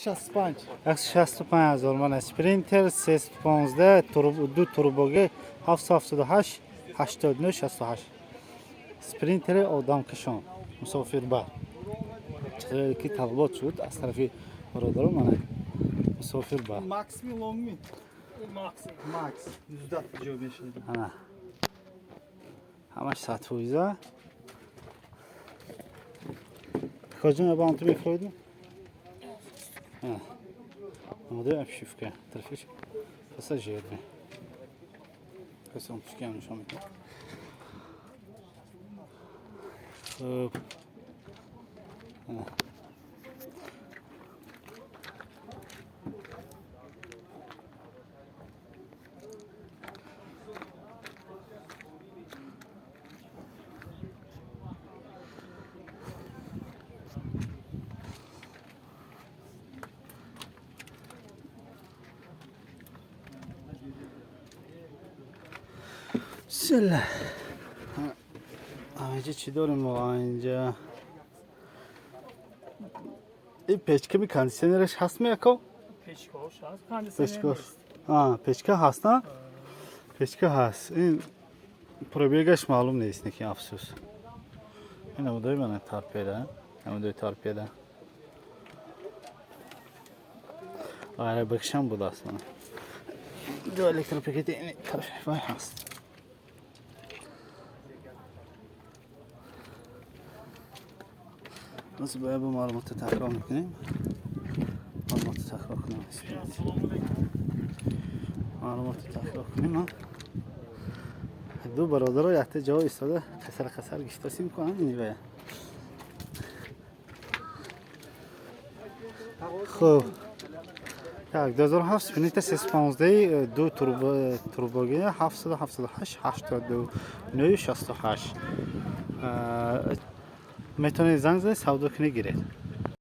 165. 165,000 من اسپرینتر 315 دو توربوگی 778 89 68 اسپرینتر آدم کشان مسافر بر چقدر که طلبات شد از طرف برادرم من مسافر بر Max mi long mi? Max. Max. 165. ana همش سطویزه کجا نبان تو میخوردی؟ اومده افشیف که طرفش پاساژیر می کسی اون پشکی هم نشان میده خب سله اینجا چی داریم ما اینجا این پیچکه می کاندیشنرش هست می اکو؟ Peşkoş az. پیچکه پیچکه هست نه؟ پیچکه هست این پروبیگش معلوم نیست نکی افسوس این نمودای من تارپیده نمودای تارپیده آره بکشم بود اصلا دو الکتروپیکت این طرف هست بس باید با معلومات تکرار میکنیم معلومات تکرار کنیم معلومات تکرار کنیم دو برادر رو یحت جا ایستاده قصر گشتاسی میکنن اینی باید خب tak 2007 spinite 615 دو توربوگی 778 89 68 میتونید زنگ زنید سودا کنی گیرید